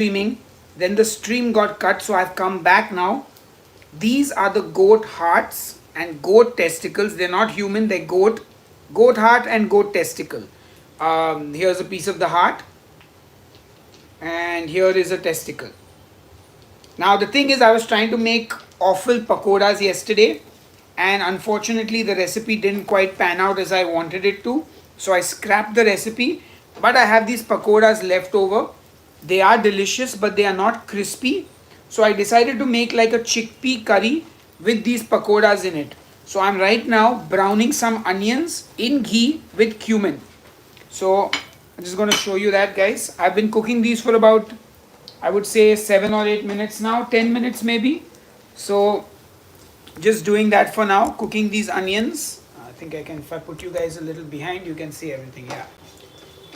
streaming. Then the stream got cut, so I've come back now. These are the goat hearts and goat testicles. They're not human, they're goat. Goat heart and goat testicle. Here's a piece of the heart, and here is a testicle. Now, the thing is, I was trying to make awful pakoras yesterday, and unfortunately, the recipe didn't quite pan out as I wanted it to. So, I scrapped the recipe, but I have these pakoras left over. They are delicious, but they are not crispy. So, I decided to make like a chickpea curry with these pakoras in it. So, I'm right now browning some onions in ghee with cumin. So, I'm just going to show you that, guys. I've been cooking these for about, I would say, 7 or 8 minutes now, 10 minutes maybe. So, just doing that for now, cooking these onions. I think I can, if I put you guys a little behind, you can see everything. Yeah.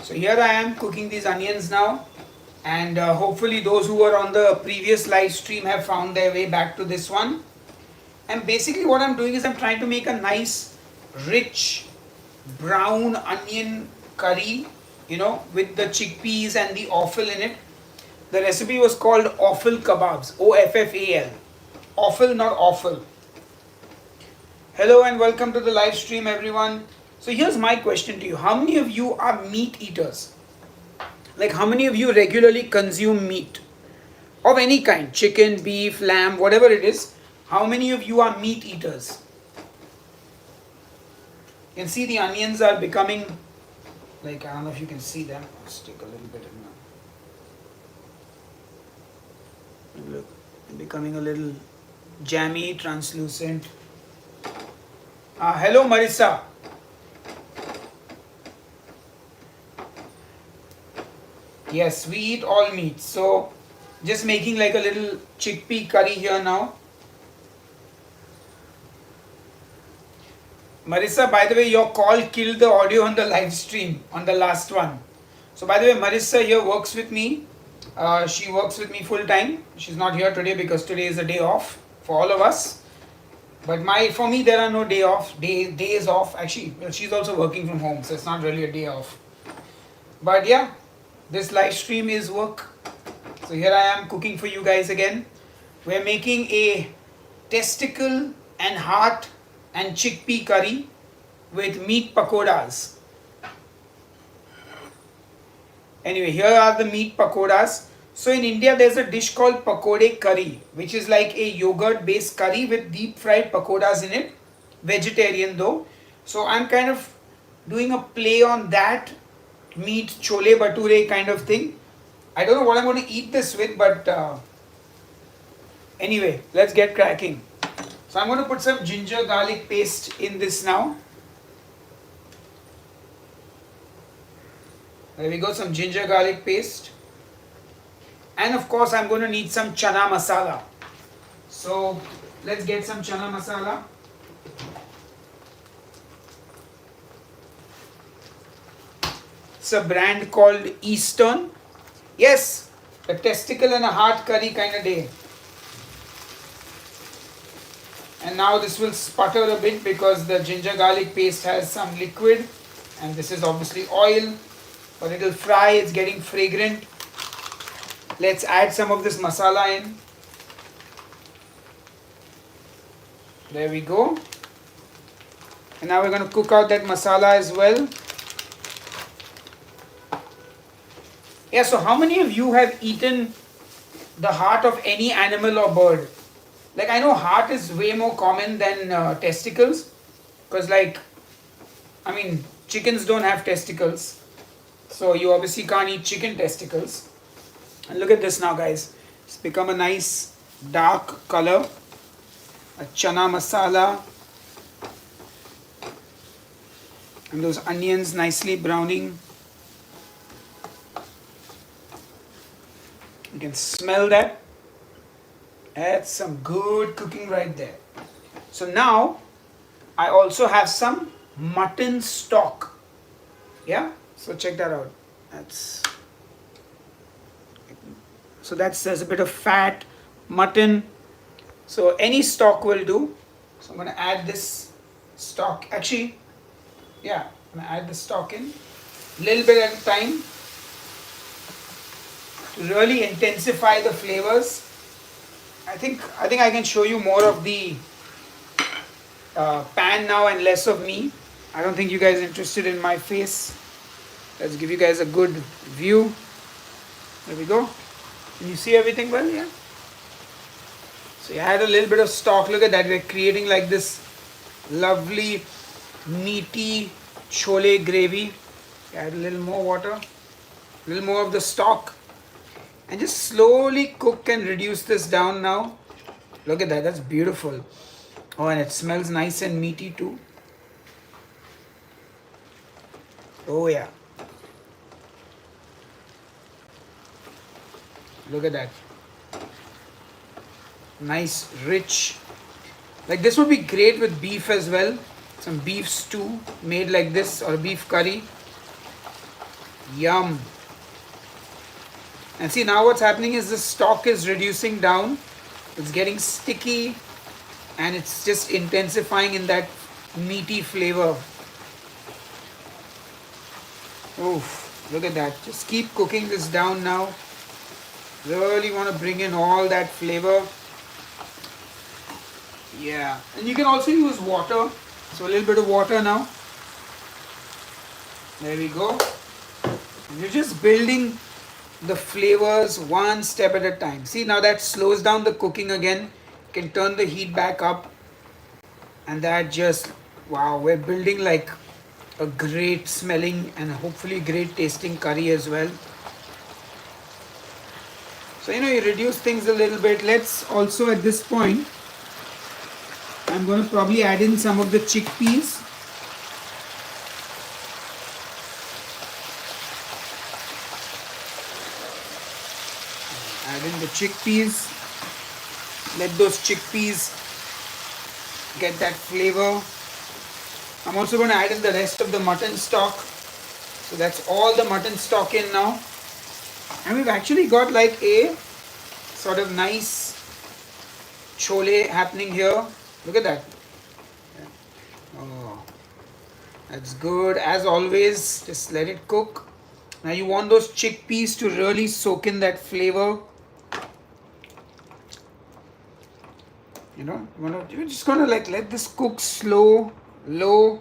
So, here I am cooking these onions now. And hopefully, those who were on the previous live stream have found their way back to this one. And basically, what I'm doing is I'm trying to make a nice, rich, brown onion curry, with the chickpeas and the offal in it. The recipe was called offal kebabs, OFFAL. Offal, not awful. Hello and welcome to the live stream, everyone. So here's my question to you. How many of you are meat eaters? Like, how many of you regularly consume meat of any kind? Chicken, beef, lamb, whatever it is. How many of you are meat eaters? You can see the onions are becoming, like, I don't know if you can see them. Let's take a little bit of now. Look, becoming a little jammy, translucent. Hello, Marissa. Yes, we eat all meat. So, just making like a little chickpea curry here now. Marissa, by the way, your call killed the audio on the live stream, on the last one. So, by the way, Marissa here works with me. She works with me full time. She's not here today because today is a day off for all of us. But for me, there are no days off. Actually, she's also working from home, so it's not really a day off. But yeah, this live stream is work. So here I am cooking for you guys again. We're making a testicle and heart and chickpea curry with meat pakoras. Anyway, here are the meat pakoras. So in India, there's a dish called pakode curry, which is like a yogurt-based curry with deep fried pakoras in it. Vegetarian though. So I'm kind of doing a play on that meat chole bhature kind of thing. I don't know what I'm going to eat this with, but anyway, let's get cracking. So I'm going to put some ginger garlic paste in this now. There we go, some ginger garlic paste. And of course, I'm going to need some chana masala. So let's get some chana masala. It's a brand called Eastern. Yes, a testicle and a heart curry kind of day. And now this will sputter a bit because the ginger garlic paste has some liquid. And this is obviously oil. But it will fry, it's getting fragrant. Let's add some of this masala in. There we go. And now we're going to cook out that masala as well. Yeah, so how many of you have eaten the heart of any animal or bird? Like, I know heart is way more common than testicles. Because chickens don't have testicles. So you obviously can't eat chicken testicles. And look at this now, guys. It's become a nice dark color. A chana masala. And those onions nicely browning. You can smell that. That's some good cooking right there. So now, I also have some mutton stock. Yeah? So check that out. There's a bit of fat, mutton. So any stock will do. So I'm going to add this stock. Actually, yeah, I'm going to add the stock in. A little bit at a time. to really intensify the flavors. I think I can show you more of the pan now and less of me. I don't think you guys are interested in my face. Let's give you guys a good view. There we go. Can you see everything well? Yeah. So you had a little bit of stock. Look at that. We're creating like this lovely meaty chole gravy. Add a little more water, a little more of the stock, and just slowly cook and reduce this down now. Look at that. That's beautiful. Oh, and it smells nice and meaty too. Oh yeah. Look at that. Nice, rich. Like this would be great with beef as well. Some beef stew made like this, or beef curry. Yum. And see, now what's happening is the stock is reducing down. It's getting sticky and it's just intensifying in that meaty flavor. Oof, look at that. Just keep cooking this down now. Really want to bring in all that flavor. Yeah, and you can also use water. So a little bit of water now. There we go. And you're just building the flavors one step at a time. See, now that slows down the cooking again. You can turn the heat back up. And that just, wow, we're building like a great smelling and hopefully great tasting curry as well. So, you reduce things a little bit. Let's also at this point, I'm going to probably add in some of the chickpeas. Add in the chickpeas. Let those chickpeas get that flavor. I'm also going to add in the rest of the mutton stock. So that's all the mutton stock in now. And we've actually got like a sort of nice chole happening here. Look at that. Oh, that's good. As always, just let it cook. Now you want those chickpeas to really soak in that flavor. You're just gonna like let this cook slow, low.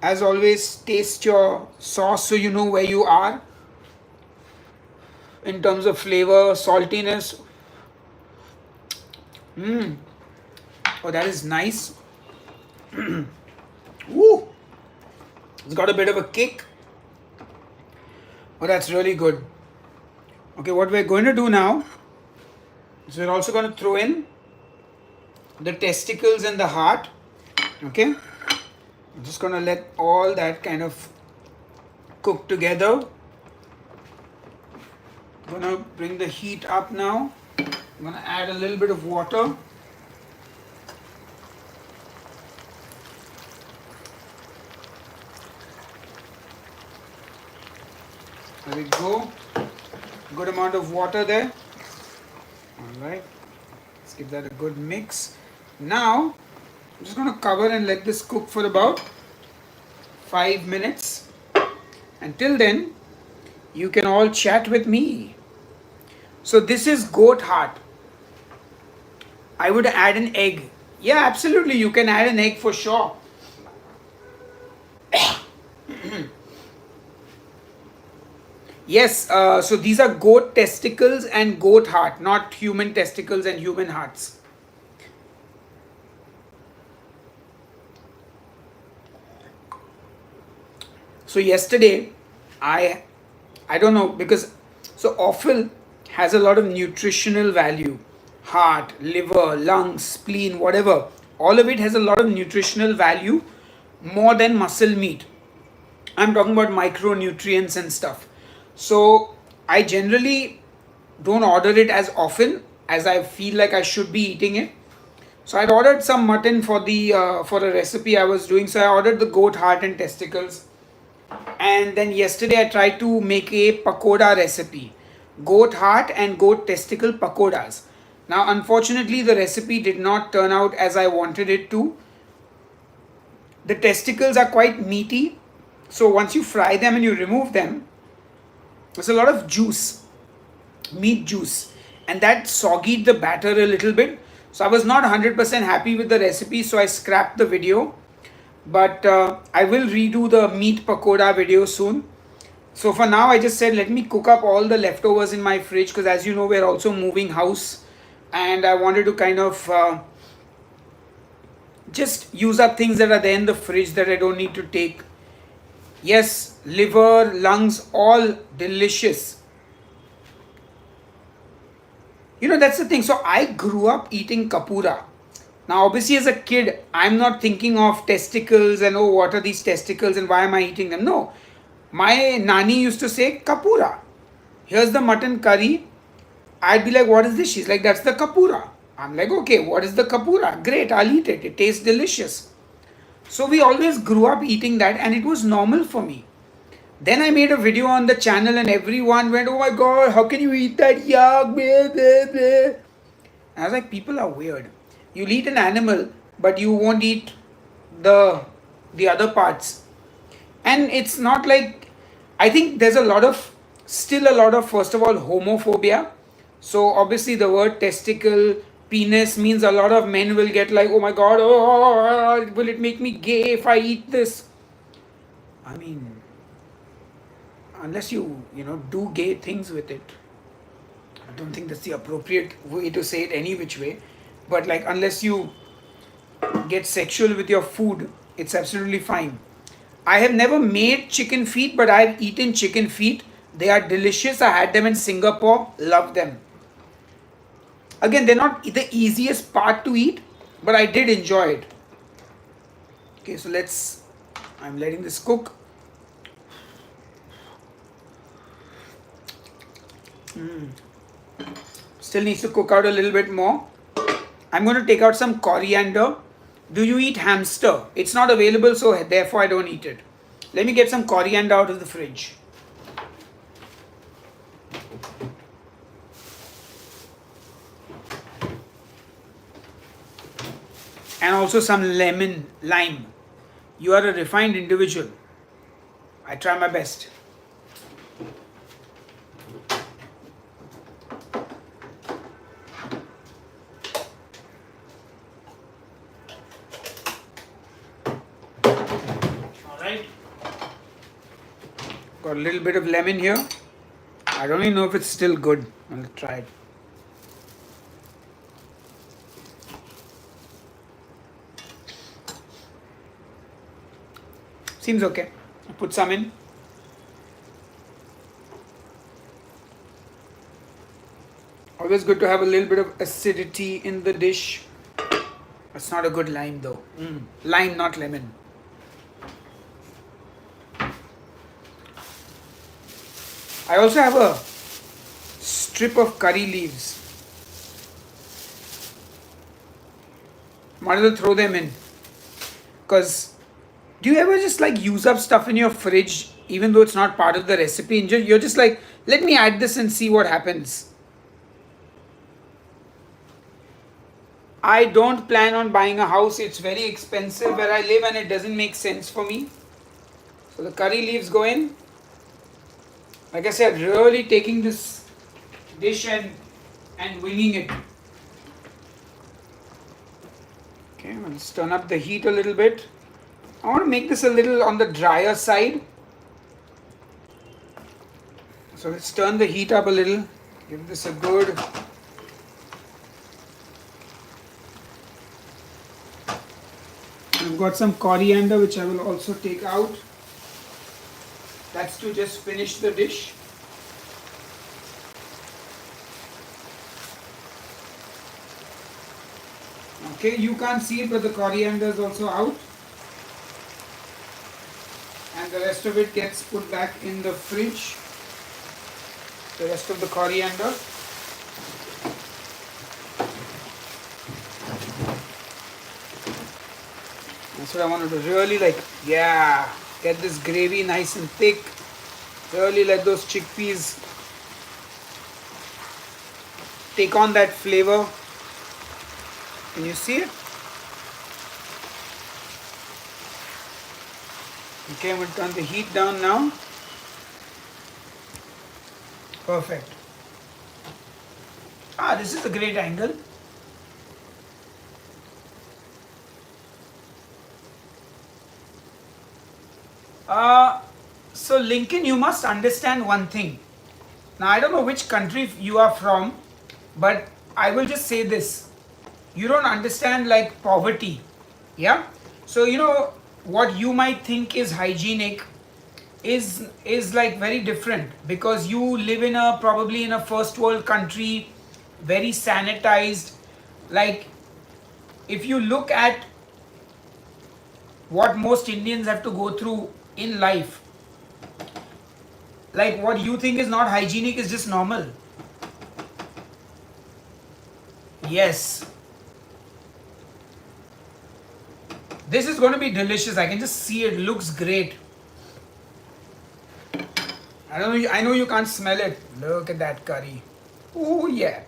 As always, taste your sauce so you know where you are in terms of flavor, saltiness. Oh, that is nice. Woo! It's got a bit of a kick. Oh, that's really good. Okay, what we're going to do now is we're also going to throw in the testicles and the heart. Okay? I'm just going to let all that kind of cook together. I'm going to bring the heat up now. I'm going to add a little bit of water. There we go. Good amount of water there. Alright. Let's give that a good mix. Now, I'm just going to cover and let this cook for about 5 minutes. Until then, you can all chat with me. So this is goat heart. I would add an egg. Yeah, absolutely. You can add an egg for sure. Yes, so these are goat testicles and goat heart, not human testicles and human hearts. So yesterday, I don't know, because so offal has a lot of nutritional value. Heart, liver, lungs, spleen, whatever. All of it has a lot of nutritional value, more than muscle meat. I'm talking about micronutrients and stuff. So I generally don't order it as often as I feel like I should be eating it. So I'd ordered some mutton for for a recipe I was doing. So I ordered the goat heart and testicles. And then yesterday I tried to make a pakoda recipe. Goat heart and goat testicle pakodas. Now unfortunately the recipe did not turn out as I wanted it to. The testicles are quite meaty. So once you fry them and you remove them, there's a lot of juice, meat juice, and that soggied the batter a little bit. So I was not 100% happy with the recipe, so I scrapped the video. But I will redo the meat pakoda video soon. So for now, I just said let me cook up all the leftovers in my fridge, because as you know, we're also moving house, and I wanted to kind of just use up things that are there in the fridge that I don't need to take. Yes, liver, lungs, all delicious. You know, that's the thing. So I grew up eating kapura. Now, obviously, as a kid, I'm not thinking of testicles and oh, what are these testicles and why am I eating them? No. My nani used to say kapura. Here's the mutton curry. I'd be like, what is this? She's like, that's the kapura. I'm like, okay, what is the kapura? Great, I'll eat it. It tastes delicious. So we always grew up eating that and it was normal for me. Then I made a video on the channel and everyone went, oh my god, how can you eat that? Yuck, bleh, bleh, bleh. I was like, people are weird. You'll eat an animal, but you won't eat the other parts. And it's not like, I think there's still a lot of, first of all, homophobia. So obviously the word testicle, penis means a lot of men will get like, oh my god, oh, will it make me gay if I eat this? I mean, unless you do gay things with it. I don't think that's the appropriate way to say it any which way. But like, unless you get sexual with your food, it's absolutely fine. I have never made chicken feet, but I've eaten chicken feet. They are delicious. I had them in Singapore. Love them. Again, they're not the easiest part to eat, but I did enjoy it. Okay, so I'm letting this cook. Still needs to cook out a little bit more. I'm going to take out some coriander. Do you eat hamster? It's not available, so therefore I don't eat it. Let me get some coriander out of the fridge. And also some lime. You are a refined individual. I try my best. Got a little bit of lemon here. I don't even know if it's still good. I'll try it. Seems okay. I'll put some in. Always good to have a little bit of acidity in the dish. That's not a good lime though. Lime, not lemon. I also have a strip of curry leaves. Might as well throw them in. Because do you ever just like use up stuff in your fridge even though it's not part of the recipe? And you're just like, let me add this and see what happens. I don't plan on buying a house. It's very expensive where I live and it doesn't make sense for me. So the curry leaves go in. Like I said, really taking this dish and winging it. Okay, let's turn up the heat a little bit. I want to make this a little on the drier side. So let's turn the heat up a little. Give this a good. I've got some coriander which I will also take out. That's to just finish the dish. Okay, you can't see it, but the coriander is also out. And the rest of it gets put back in the fridge. The rest of the coriander. That's what I wanted to really get this gravy nice and thick. Really let those chickpeas take on that flavor. Can you see it? Okay, I'm going to turn the heat down now. Perfect. This is a great angle. So Lincoln, you must understand one thing. Now I don't know which country you are from, but I will just say this. You don't understand like poverty. Yeah? So what you might think is hygienic is like very different, because you live in a probably in a first world country, very sanitized. Like if you look at what most Indians have to go through in life, like what you think is not hygienic is just normal. Yes. This is going to be delicious. I can just see it. Looks great. I know you can't smell it. Look at that curry. Oh yeah.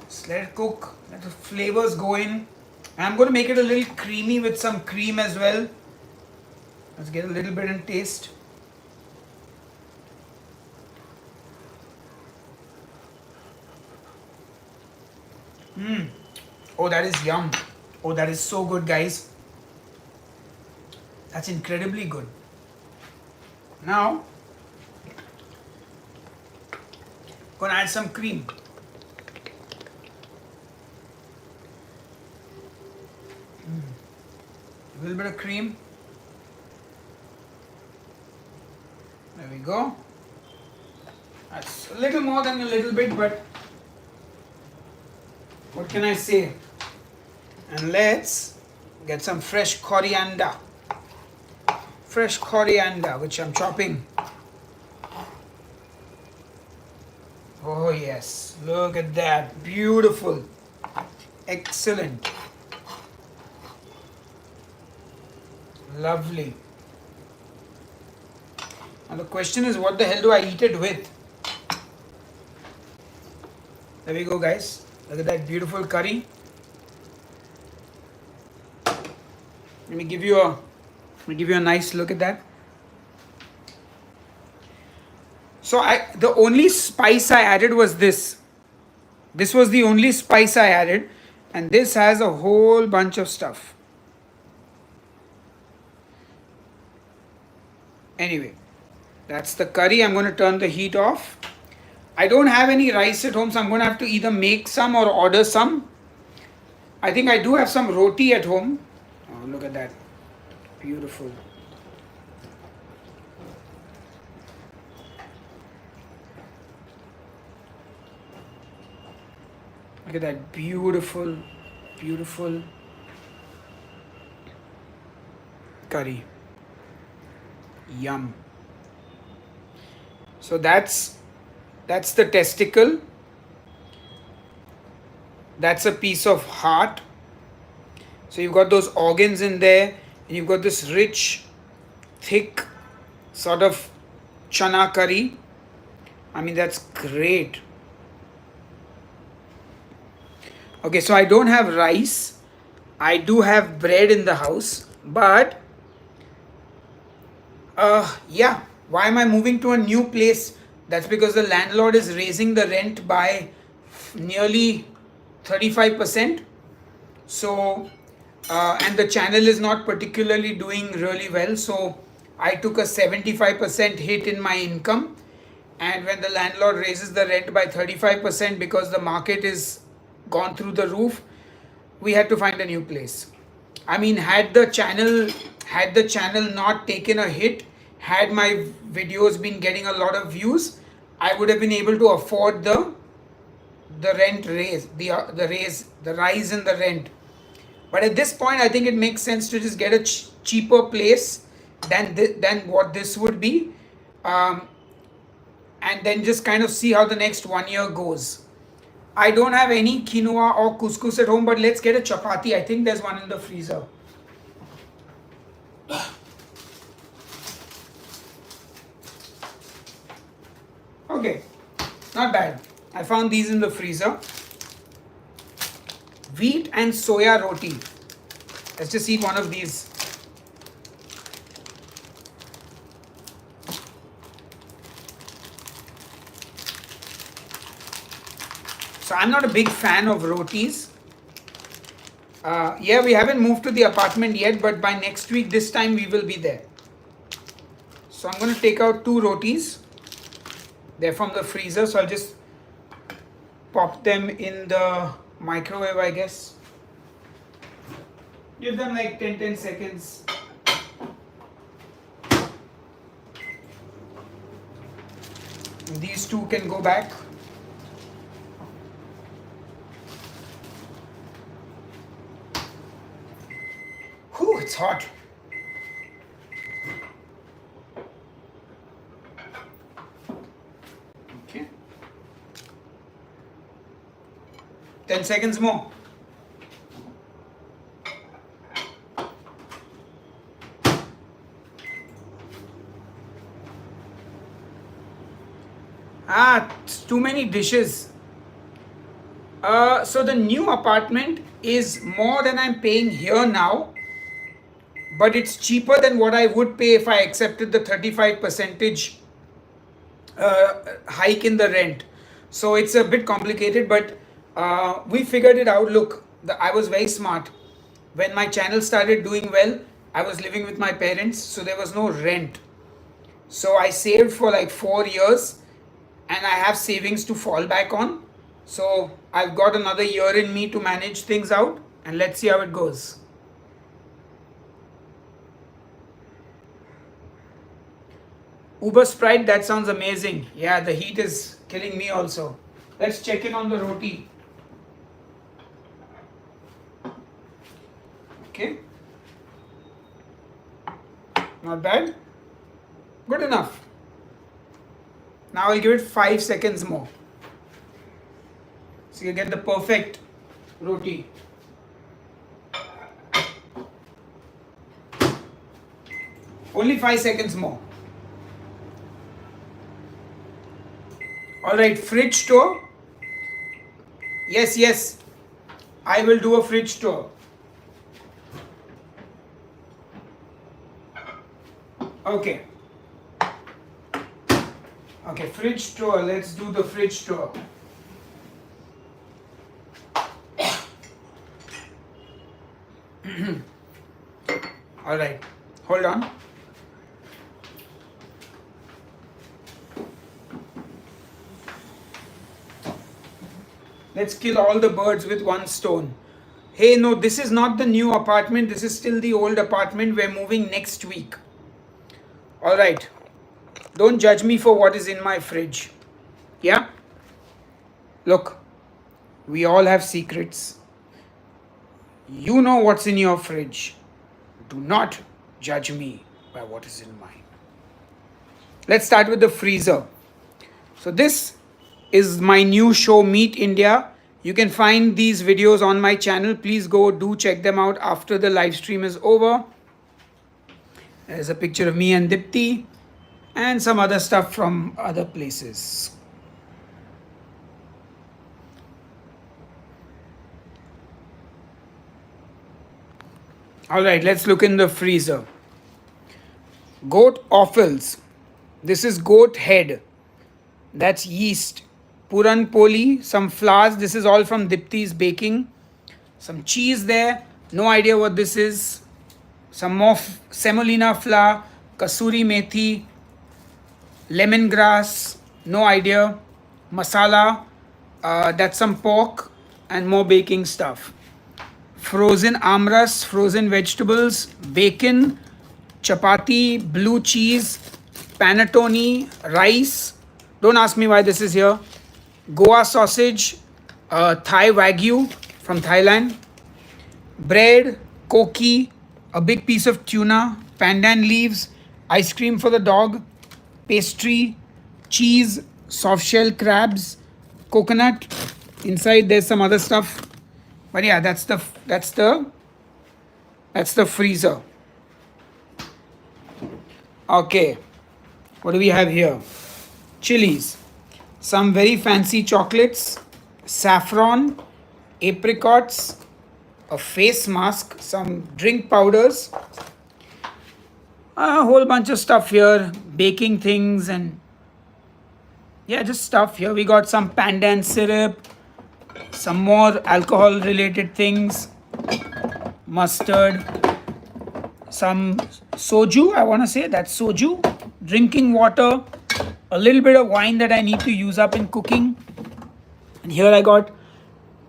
Just let it cook. Let the flavors go in. I'm going to make it a little creamy with some cream as well. Let's get a little bit in taste. Oh, that is yum. Oh, that is so good, guys. That's incredibly good. Now, gonna add some cream. A little bit of cream. There we go. That's a little more than a little bit, but what can I say? And let's get some fresh coriander. Fresh coriander, which I'm chopping. Oh yes, look at that. Beautiful. Excellent. Lovely. Now the question is, what the hell do I eat it with? There we go, guys. Look at that beautiful curry. Let me give you a nice look at that. So the only spice I added was this. This was the only spice I added, and this has a whole bunch of stuff. Anyway, that's the curry. I'm going to turn the heat off. I don't have any rice at home, so I'm going to have to either make some or order some. I think I do have some roti at home. Oh, look at that. Beautiful. Look at that beautiful, beautiful curry. Yum. So that's the testicle. That's a piece of heart. So you've got those organs in there, and you've got this rich, thick sort of chana curry. I mean, that's great. Okay, so I don't have rice. I do have bread in the house, but yeah, why am I moving to a new place? That's because the landlord is raising the rent by nearly 35%. So, and the channel is not particularly doing really well. So, I took a 75% hit in my income. And when the landlord raises the rent by 35% because the market is gone through the roof, we had to find a new place. I mean, had the channel not taken a hit, had my videos been getting a lot of views, I would have been able to afford the rent raise, the rise in the rent. But at this point, I think it makes sense to just get a cheaper place than what this would be, and then just kind of see how the next 1 year goes. I don't have any quinoa or couscous at home, but let's get a chapati. I think there's one in the freezer. Okay, not bad. I found these in the freezer. Wheat and soya roti. Let's just eat one of these. So I'm not a big fan of rotis. Yeah, we haven't moved to the apartment yet, but by next week this time we will be there. So I'm going to take out 2 rotis. They're from the freezer, so I'll just pop them in the microwave, I guess. Give them like 10 seconds. These 2 can go back. Whew, it's hot. Okay. 10 seconds more. It's too many dishes. So the new apartment is more than I'm paying here now, but it's cheaper than what I would pay if I accepted the 35% hike in the rent. So it's a bit complicated, but we figured it out. Look, I was very smart. When my channel started doing well, I was living with my parents, so there was no rent. So I saved for like 4 years, and I have savings to fall back on. So I've got another year in me to manage things out, and let's see how it goes. Uber Sprite, that sounds amazing. Yeah, the heat is killing me also. Let's check in on the roti. Okay. Not bad. Good enough. Now I'll give it 5 seconds more. So you get the perfect roti. Only 5 seconds more. Alright, fridge tour. Yes. I will do a fridge tour. Okay. Okay, fridge tour. Let's do the fridge tour. Alright, hold on. Let's kill all the birds with one stone. Hey, no, this is not the new apartment. This is still the old apartment. We're moving next week. Alright. Don't judge me for what is in my fridge. Yeah? Look, we all have secrets. You know what's in your fridge. Do not judge me by what is in mine. Let's start with the freezer. So this is my new show, Meet India. You can find these videos on my channel. Please go do check them out after the live stream is over. There's a picture of me and Dipti and some other stuff from other places. Alright, let's look in the freezer. Goat offals. This is goat head. That's yeast. Puran poli, some flowers. This is all from Dipti's baking. Some cheese there. No idea what this is. Some more semolina flour. Kasuri methi. Lemongrass. No idea. Masala. That's some pork and more baking stuff. Frozen amras, frozen vegetables, bacon, chapati, blue cheese, panettone, rice. Don't ask me why this is here. Goa sausage, Thai Wagyu from Thailand. Bread, koki, a big piece of tuna, pandan leaves, ice cream for the dog, pastry, cheese, soft shell crabs, coconut. Inside there's some other stuff. But yeah, that's the freezer. Okay, what do we have here? Chilies, some very fancy chocolates, saffron, apricots, a face mask, some drink powders, a whole bunch of stuff here, baking things, and yeah, just stuff here. We got some pandan syrup, Some more alcohol related things, mustard, some soju, I want to say that's soju, drinking water, a little bit of wine that I need to use up in cooking. And here I got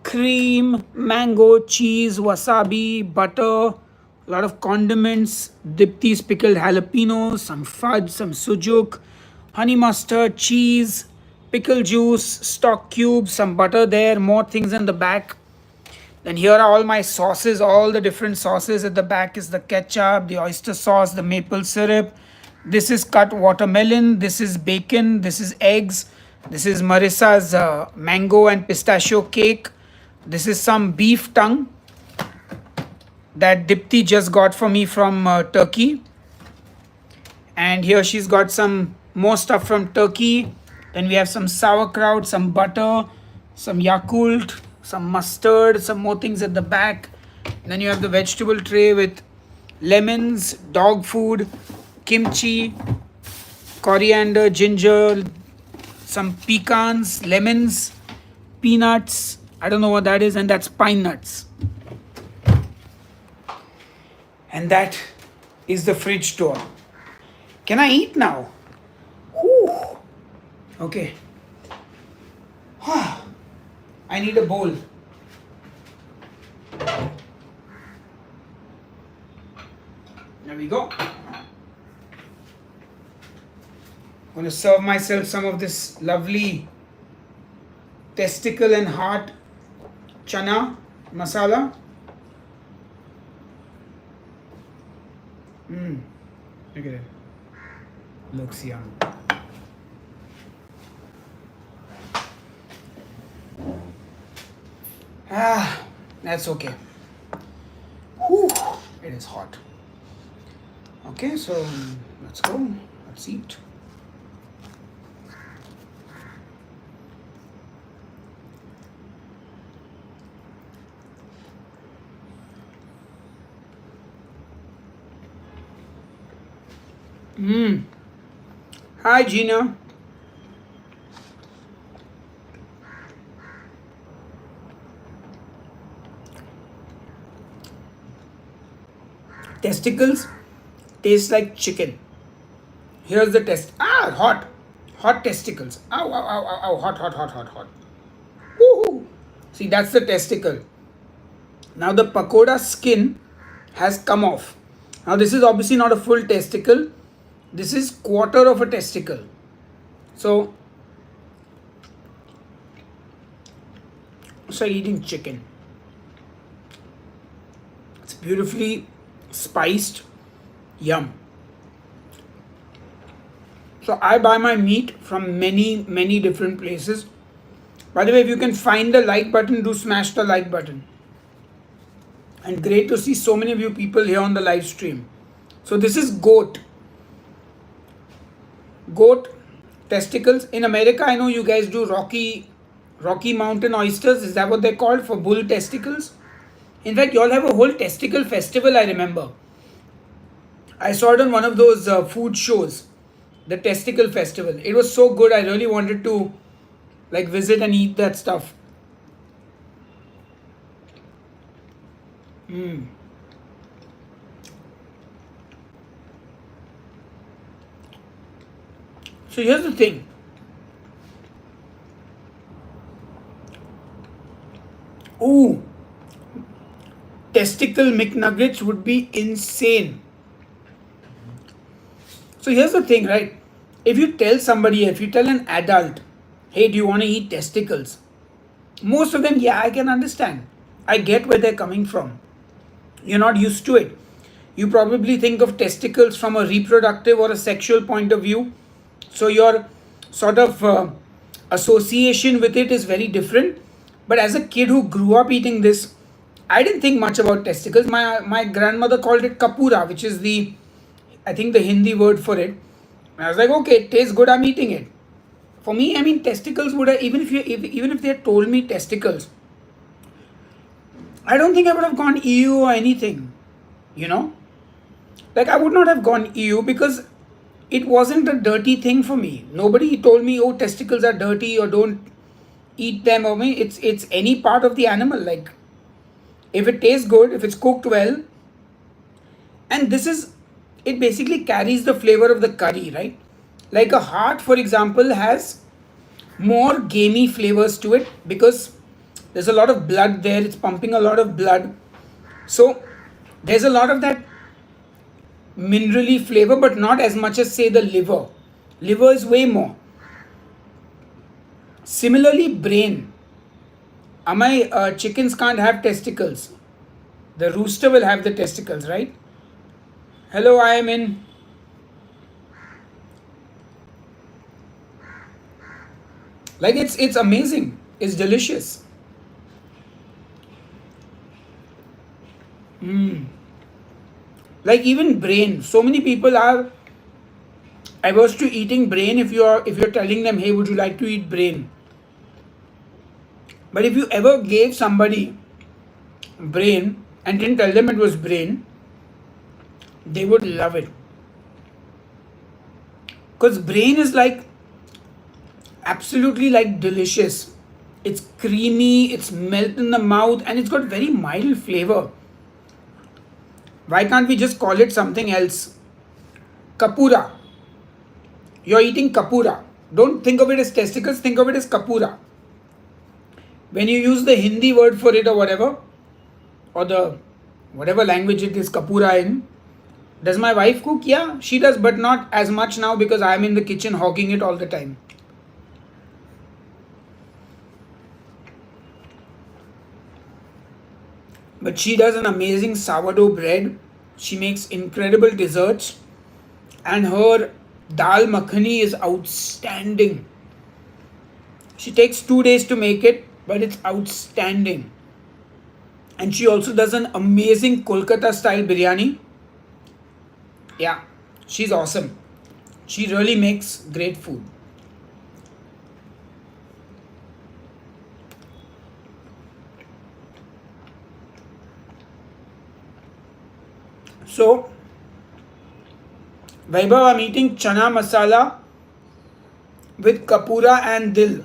cream, mango, cheese, wasabi, butter, a lot of condiments, Dipti's pickled jalapenos, some fudge, some sujuk, honey mustard, cheese, pickle juice, stock cubes, some butter there, more things in the back. Then here are all my sauces, all the different sauces. At the back is the ketchup, the oyster sauce, the maple syrup. This is cut watermelon. This is bacon. This is eggs. This is Marissa's mango and pistachio cake. This is some beef tongue that Dipti just got for me from Turkey. And here she's got some more stuff from Turkey. Then we have some sauerkraut, some butter, some Yakult, some mustard, some more things at the back. And then you have the vegetable tray with lemons, dog food, kimchi, coriander, ginger, some pecans, lemons, peanuts. I don't know what that is, and that's pine nuts. And that is the fridge tour. Can I eat now? Whew. Okay. I need a bowl. There we go. I'm going to serve myself some of this lovely testicle and heart chana masala. Look at it. Looks yum. That's okay. Whew, it is hot. Okay, so let's go. Let's eat. Hi, Gina. Testicles taste like chicken. Here's the test. Hot. Hot testicles. Ow, ow, ow, ow, ow. Hot, hot, hot, hot, hot. Woohoo. See, that's the testicle. Now the pakoda skin has come off. Now this is obviously not a full testicle. This is quarter of a testicle. So it's like eating chicken. It's beautifully spiced. Yum. So I buy my meat from many different places. By the way, if you can find the like button, do smash the like button. And great to see so many of you people here on the live stream. So this is goat testicles. In America, I know you guys do Rocky Mountain oysters. Is that what they're called, for bull testicles? In fact, you all have a whole testicle festival, I remember. I saw it on one of those food shows, the testicle festival. It was so good. I really wanted to visit and eat that stuff. So here's the thing. Testicle McNuggets would be insane. So here's the thing, right? If you tell an adult, hey, do you want to eat testicles? Most of them, yeah, I can understand. I get where they're coming from. You're not used to it. You probably think of testicles from a reproductive or a sexual point of view. So your sort of association with it is very different. But as a kid who grew up eating this, I didn't think much about testicles. My grandmother called it kapura, which is I think the Hindi word for it. And I was like, okay, it tastes good, I'm eating it. For me, I mean, testicles would have, even if they had told me testicles, I don't think I would have gone ew or anything, I would not have gone ew because it wasn't a dirty thing for me. Nobody told me, oh, testicles are dirty or don't eat them. I mean, it's any part of the animal. Like if it tastes good, if it's cooked well, and this is, it basically carries the flavor of the curry, right? Like a heart, for example, has more gamey flavors to it because there's a lot of blood there. It's pumping a lot of blood, so there's a lot of that minerally flavor, but not as much as say the liver. Liver is way more. Similarly, brain. My chickens can't have testicles. The rooster will have the testicles, right? Hello, I am in. Like it's amazing. It's delicious. Like even brain. So many people are averse to eating brain if you're telling them, hey, would you like to eat brain? But if you ever gave somebody brain and didn't tell them it was brain, they would love it. Because brain is like absolutely like delicious. It's creamy, it's melt in the mouth, and it's got very mild flavor. Why can't we just call it something else? Kapura. You're eating kapura. Don't think of it as testicles, think of it as kapura. When you use the Hindi word for it or whatever, or the whatever language it is kapura in, does my wife cook? Yeah, she does, but not as much now because I'm in the kitchen hogging it all the time. But she does an amazing sourdough bread. She makes incredible desserts. And her dal makhani is outstanding. She takes 2 days to make it, but it's outstanding. And she also does an amazing Kolkata style biryani. Yeah, she's awesome. She really makes great food. So, Vaibhav, I'm eating chana masala with kapura and dil.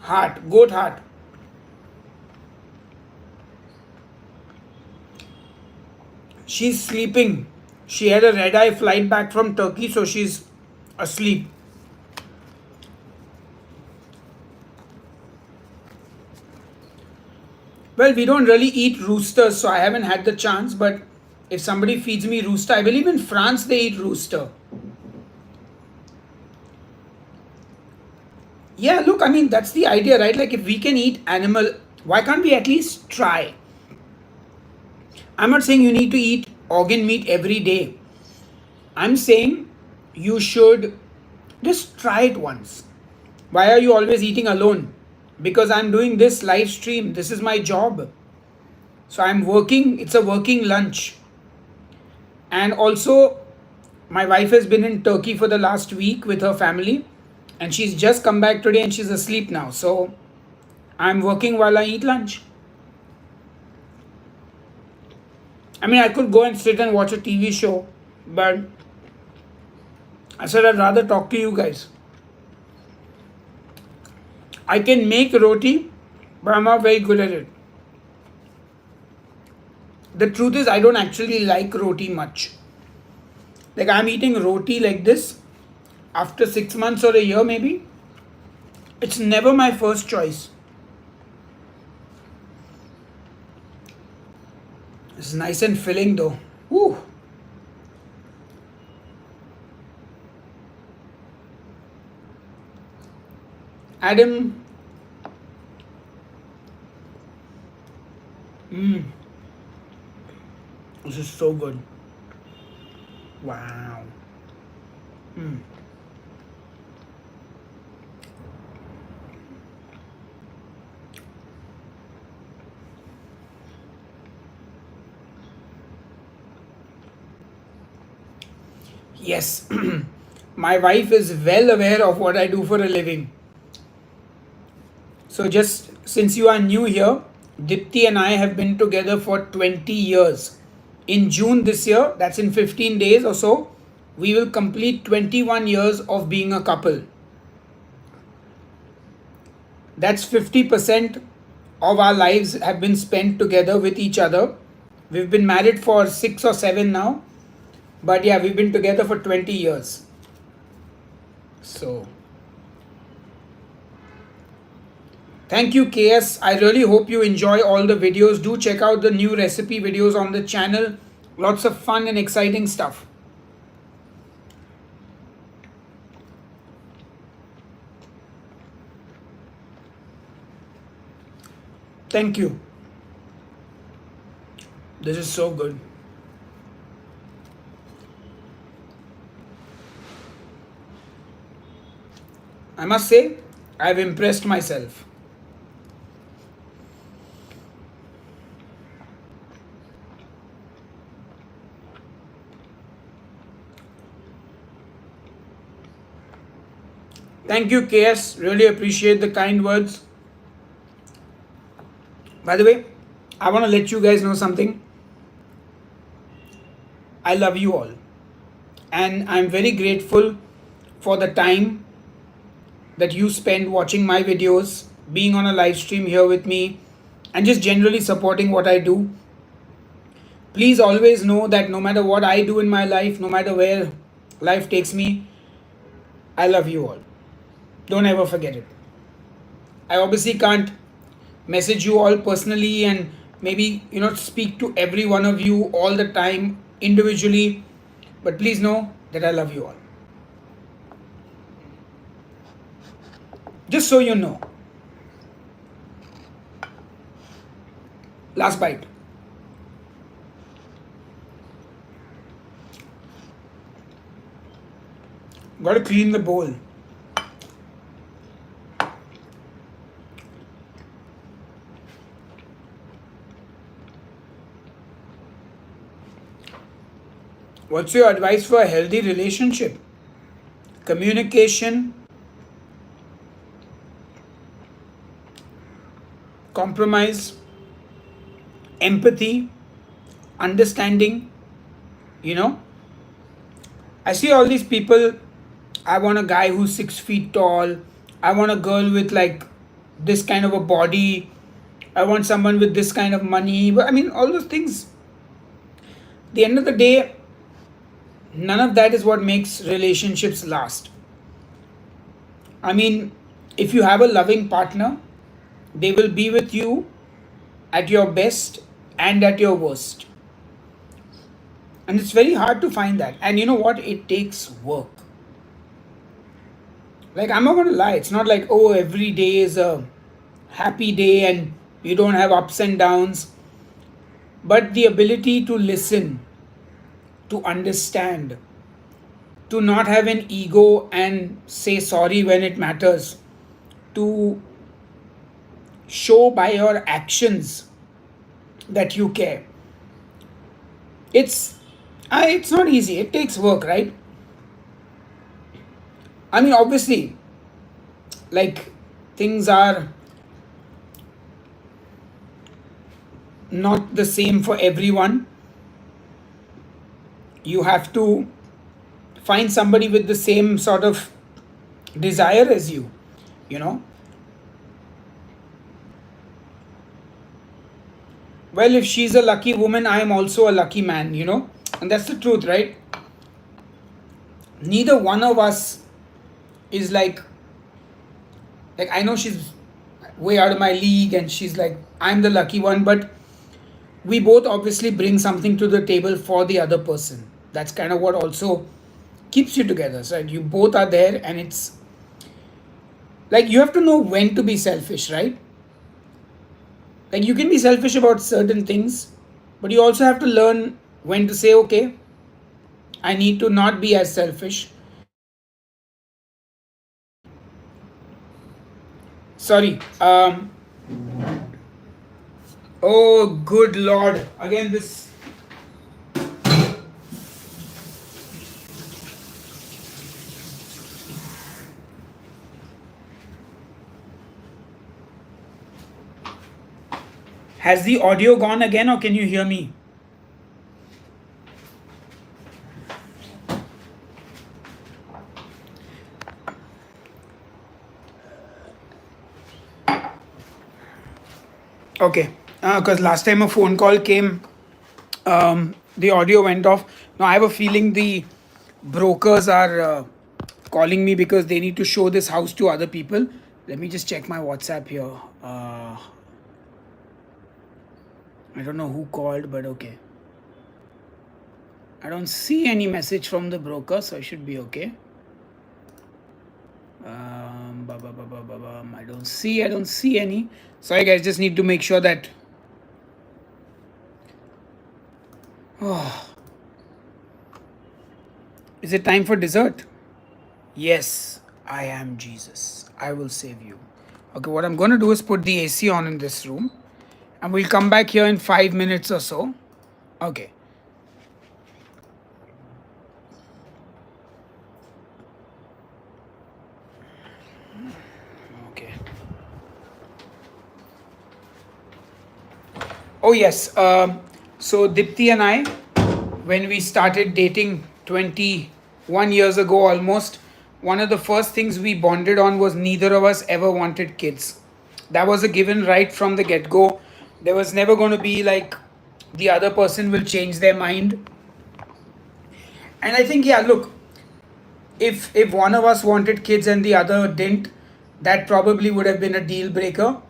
Heart, goat heart. She's sleeping. She had a red eye flight back from Turkey, so she's asleep. Well, we don't really eat roosters, so I haven't had the chance, but if somebody feeds me rooster, I believe in France they eat rooster. Yeah, look, I mean, that's the idea, right? Like, if we can eat animal, why can't we at least try? I'm not saying you need to eat organ meat every day. I'm saying you should just try it once. Why are you always eating alone? Because I'm doing this live stream. This is my job. So I'm working, it's a working lunch. And also, my wife has been in Turkey for the last week with her family. And she's just come back today and she's asleep now. So I'm working while I eat lunch. I mean, I could go and sit and watch a TV show, but I said I'd rather talk to you guys. I can make roti, but I'm not very good at it. The truth is, I don't actually like roti much. Like, I'm eating roti like this after 6 months or a year, maybe. It's never my first choice. It's nice and filling though. Woo. Adam. This is so good. Wow. Yes. My wife is well aware of what I do for a living. So, just since you are new here, Dipti and I have been together for 20 years. In June this year, that's in 15 days or so, we will complete 21 years of being a couple. That's 50% of our lives have been spent together with each other. We've been married for 6 or 7 now, but yeah, we've been together for 20 years. So, thank you, KS. I really hope you enjoy all the videos. Do check out the new recipe videos on the channel. Lots of fun and exciting stuff. Thank you. This is so good. I must say, I've impressed myself. Thank you, KS. Really appreciate the kind words. By the way, I want to let you guys know something. I love you all. And I'm very grateful for the time that you spend watching my videos, being on a live stream here with me, and just generally supporting what I do. Please always know that no matter what I do in my life, no matter where life takes me, I love you all. Don't ever forget it. I obviously can't message you all personally and maybe speak to every one of you all the time individually, but please know that I love you all. Just so you know. Last bite. Gotta clean the bowl. What's your advice for a healthy relationship? Communication, compromise, empathy, understanding. You know, I see all these people. I want a guy who's 6 feet tall. I want a girl with like this kind of a body. I want someone with this kind of money. But I mean, all those things. The end of the day, none of that is what makes relationships last. I mean, if you have a loving partner, they will be with you at your best and at your worst. And it's very hard to find that. And you know what? It takes work. Like, I'm not going to lie. It's not like, oh, every day is a happy day and you don't have ups and downs. But the ability to listen, to understand, to not have an ego and say sorry when it matters, to show by your actions that you care. It's not easy. It takes work, right? I mean, obviously, like things are not the same for everyone. You have to find somebody with the same sort of desire as you, you know. Well, if she's a lucky woman, I am also a lucky man. And that's the truth, right? Neither one of us is like I know she's way out of my league and she's like I'm the lucky one, but we both obviously bring something to the table for the other person. That's kind of what also keeps you together, right? You both are there, and it's like you have to know when to be selfish, right? Like you can be selfish about certain things, but you also have to learn when to say, okay, I need to not be as selfish. Sorry. Oh, good lord. Again, this. Has the audio gone again, or can you hear me? Okay, because last time a phone call came, the audio went off. Now I have a feeling the brokers are calling me because they need to show this house to other people. Let me just check my WhatsApp here. I don't know who called, but okay. I don't see any message from the broker, so I should be okay. I don't see any. Sorry guys, just need to make sure that. Oh, is it time for dessert? Yes, I am Jesus. I will save you. Okay, what I'm going to do is put the AC on in this room, and we'll come back here in 5 minutes or so. Okay. Okay. Oh yes. So Dipti and I, when we started dating 21 years ago almost, one of the first things we bonded on was neither of us ever wanted kids. That was a given right from the get go. There was never going to be like the other person will change their mind. And I think, yeah, look, if one of us wanted kids and the other didn't, that probably would have been a deal breaker.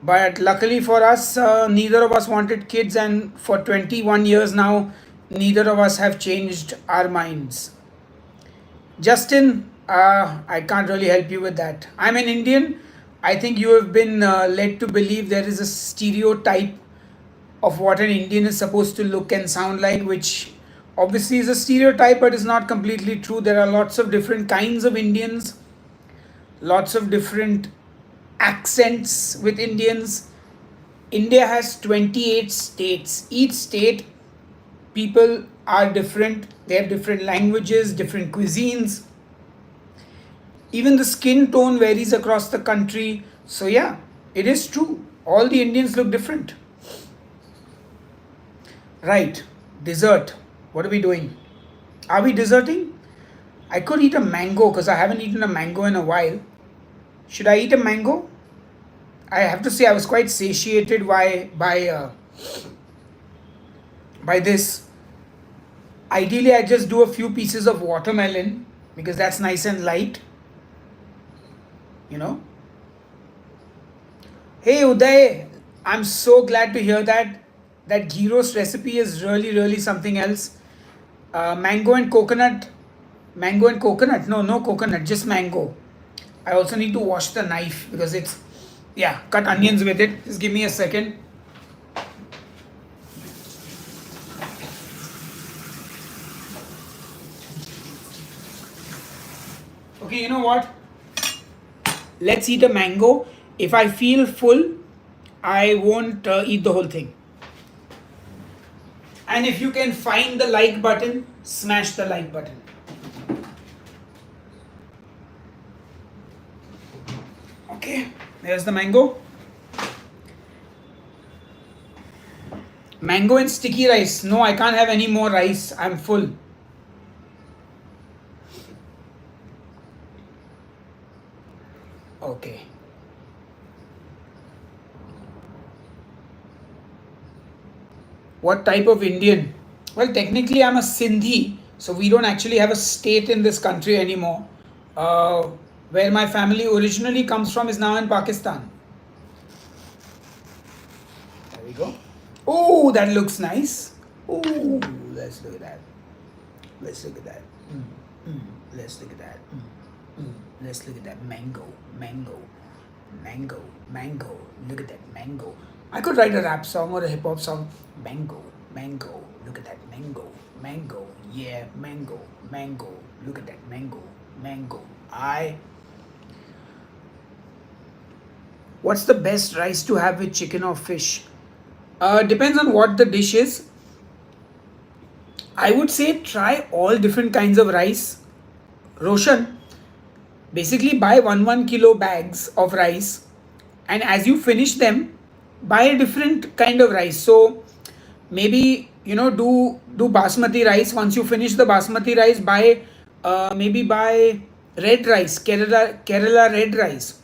But luckily for us, neither of us wanted kids, and for 21 years now, neither of us have changed our minds. Justin, I can't really help you with that. I'm an Indian. I think you have been led to believe there is a stereotype of what an Indian is supposed to look and sound like, which obviously is a stereotype but is not completely true. There are lots of different kinds of Indians, lots of different accents with Indians. India has 28 states. Each state, people are different. They have different languages, different cuisines. Even the skin tone varies across the country. So, yeah, it is true. All the Indians look different. Right, dessert. What are we doing? Are we desserting? I could eat a mango because I haven't eaten a mango in a while. Should I eat a mango? I have to say I was quite satiated by this. Ideally, I just do a few pieces of watermelon because that's nice and light. You know. Hey Uday, I'm so glad to hear that. That ghee roast recipe is really something else. Mango and coconut. Mango and coconut. No, no coconut, just mango. I also need to wash the knife because it's, yeah, cut onions with it. Just give me a second. Okay, you know what? Let's eat a mango. If I feel full, I won't eat the whole thing. And if you can find the like button, smash the like button. Okay, there's the mango. Mango and sticky rice. No, I can't have any more rice. I'm full. Okay. What type of Indian? Well, technically, I'm a Sindhi, so we don't actually have a state in this country anymore. Uh, where my family originally comes from is now in Pakistan. There we go. Oh, that looks nice. Oh, let's look at that. Let's look at that. Let's look at that. Let's look at that mango, mango, mango, mango. Look at that mango. I could write a rap song or a hip hop song. Mango, mango. Look at that mango, mango. Yeah, mango, mango. Look at that mango, mango. What's the best rice to have with chicken or fish? Depends on what the dish is. I would say try all different kinds of rice. Roshan, basically buy 1 kilo bags of rice, and as you finish them, buy a different kind of rice. So maybe do basmati rice. Once you finish the basmati rice, buy maybe buy red rice, Kerala red rice.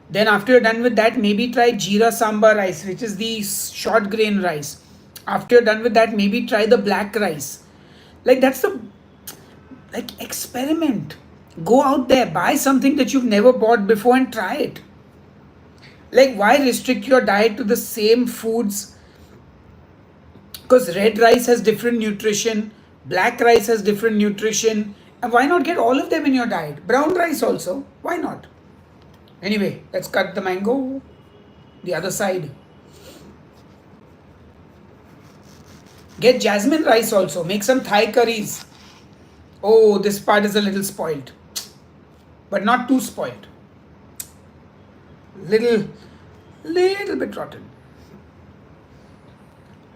Then after you're done with that, maybe try jeera sambar rice, which is the short grain rice. After you're done with that, maybe try the black rice. Like that's the like experiment. Go out there, buy something that you've never bought before and try it. Like why restrict your diet to the same foods? Because red rice has different nutrition, black rice has different nutrition, and why not get all of them in your diet? Brown rice also, why not? Anyway, let's cut the mango the other side. Get jasmine rice also, make some Thai curries. Oh, this part is a little spoiled, but not too spoiled. Little bit rotten.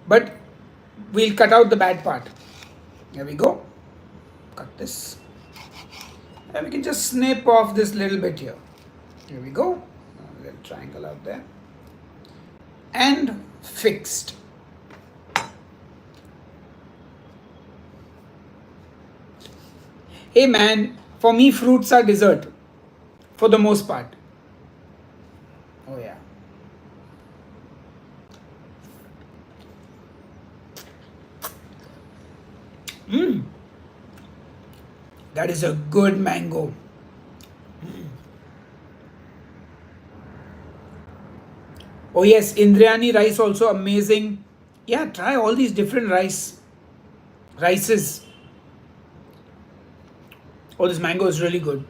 But we'll cut out the bad part. Here we go. Cut this. And we can just snip off this little bit here. Here we go. A little triangle out there. And fixed. Hey man, for me fruits are dessert. For the most part. Oh yeah. That is a good mango. Oh yes, Indriani rice also amazing. Yeah, try all these different rices. Oh, this mango is really good.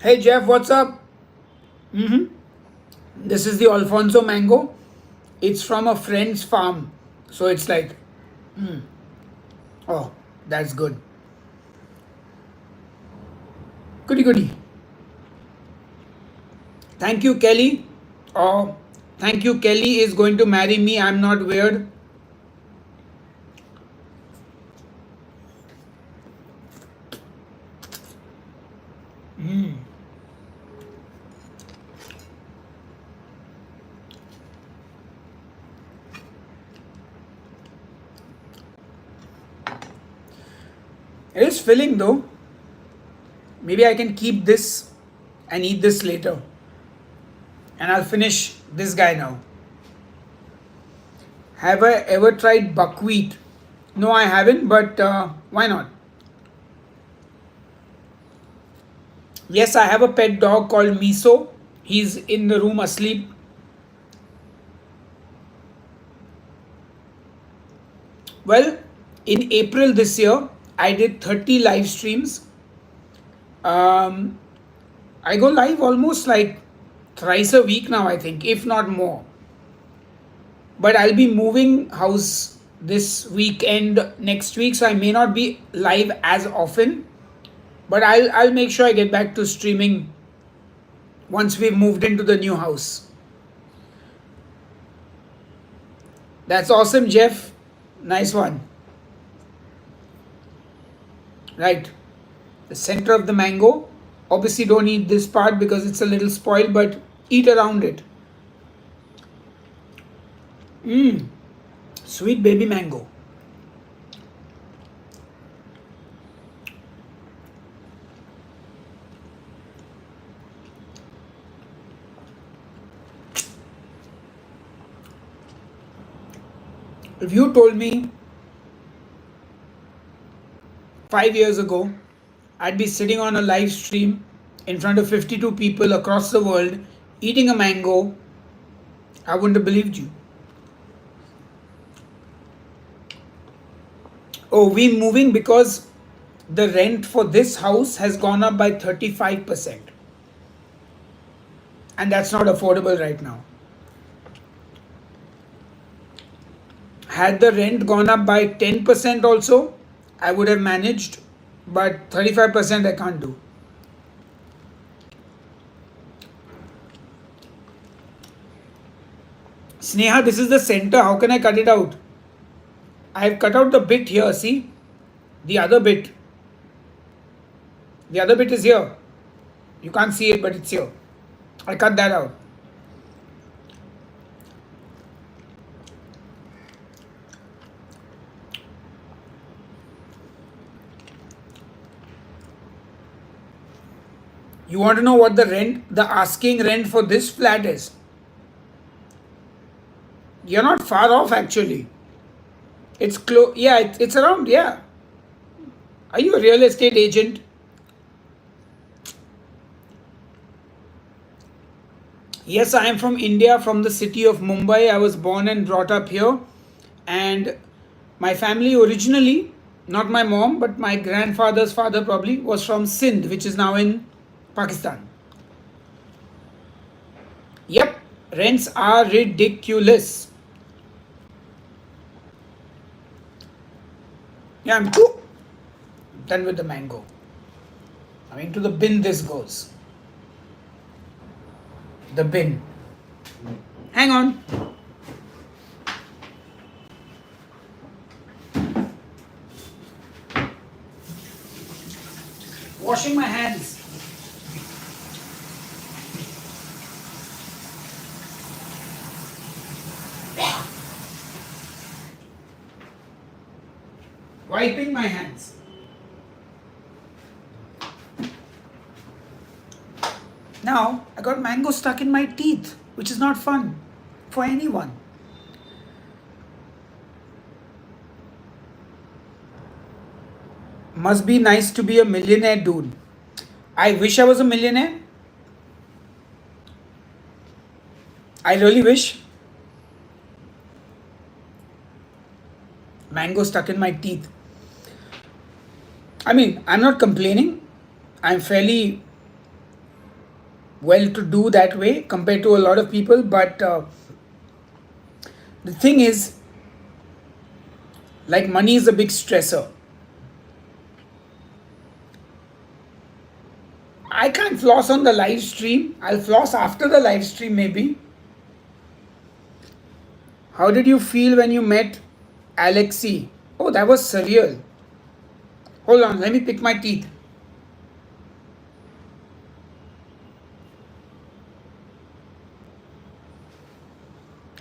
Hey Jeff, what's up? This is the Alfonso mango. It's from a friend's farm. So it's like, oh, that's good. Goody goody. Thank you, Kelly. Oh, thank you, Kelly is going to marry me. I'm not weird. It is filling though. Maybe I can keep this and eat this later. And I'll finish this guy now. Have I ever tried buckwheat? No, I haven't, but why not? Yes, I have a pet dog called Miso. He's in the room asleep. Well, in April this year, I did 30 live streams. I go live almost like thrice a week now, I think, if not more. But I'll be moving house this weekend next week, so I may not be live as often. But I'll make sure I get back to streaming once we've moved into the new house. That's awesome, Jeff. Nice one. Right. The center of the mango. Obviously don't eat this part because it's a little spoiled, but eat around it. Sweet baby mango. If you told me 5 years ago I'd be sitting on a live stream in front of 52 people across the world eating a mango, I wouldn't have believed you. Oh, we're moving because the rent for this house has gone up by 35%. And that's not affordable right now. Had the rent gone up by 10% also, I would have managed, but 35% I can't do. Sneha, this is the center. How can I cut it out? I have cut out the bit here, see? The other bit. The other bit is here. You can't see it, but it's here. I cut that out. You want to know what the asking rent for this flat is? You're not far off actually. It's close. Yeah, it's around. Yeah. Are you a real estate agent? Yes, I am from India, from the city of Mumbai. I was born and brought up here. And my family originally, not my mom, but my grandfather's father probably, was from Sindh, which is now in Pakistan. Yep, rents are ridiculous. Yeah, I'm too done with the mango. I mean, to the bin this goes. The bin. Hang on. Washing my hands. Wiping my hands. Now, I got mango stuck in my teeth, which is not fun for anyone. Must be nice to be a millionaire, dude. I wish I was a millionaire. I really wish. Mango stuck in my teeth. I mean, I'm not complaining. I'm fairly well to do that way compared to a lot of people, but the thing is, like, money is a big stressor. I can't floss on the live stream. I'll floss after the live stream, maybe. How did you feel when you met Alexi? Oh, that was surreal. Hold on, let me pick my teeth.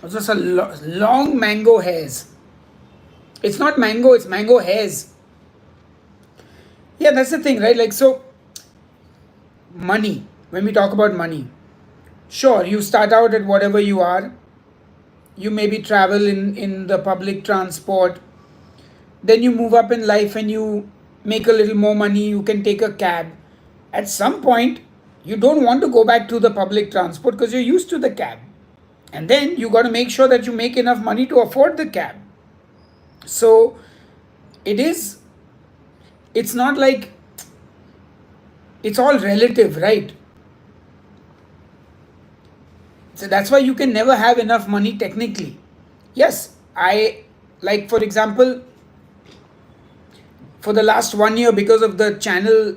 It's just a long mango hairs. It's not mango, it's mango hairs. Yeah, that's the thing, right? Like, so, money, when we talk about money, sure, you start out at whatever you are. You maybe travel in the public transport. Then you move up in life and you make a little more money. You can take a cab. At some point, you don't want to go back to the public transport because you're used to the cab. And then you got to make sure that you make enough money to afford the cab. So it is, it's not like, it's all relative, right? So that's why you can never have enough money technically. Yes, I, like, for example, for the last 1 year, because of the channel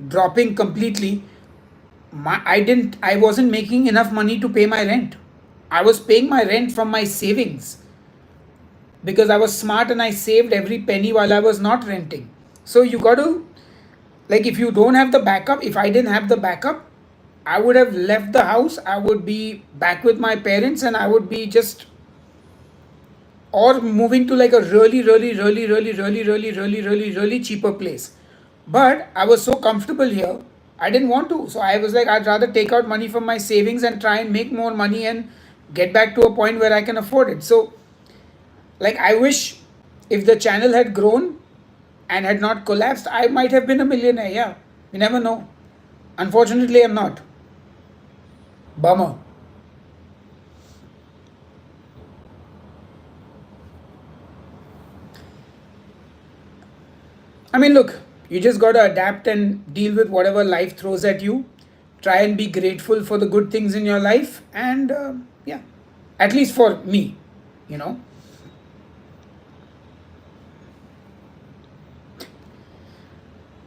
dropping completely, I wasn't making enough money to pay my rent. I was paying my rent from my savings because I was smart and I saved every penny while I was not renting. So you got to, like, if you don't have the backup, if I didn't have the backup, I would have left the house. I would be back with my parents and I would be just, or moving to like a really cheaper place. But I was so comfortable here, I didn't want to. So I was like, I'd rather take out money from my savings and try and make more money and get back to a point where I can afford it. So, like, I wish if the channel had grown and had not collapsed, I might have been a millionaire. Yeah, you never know. Unfortunately, I'm not. Bummer. I mean, look, you just got to adapt and deal with whatever life throws at you. Try and be grateful for the good things in your life. And yeah, at least for me, you know.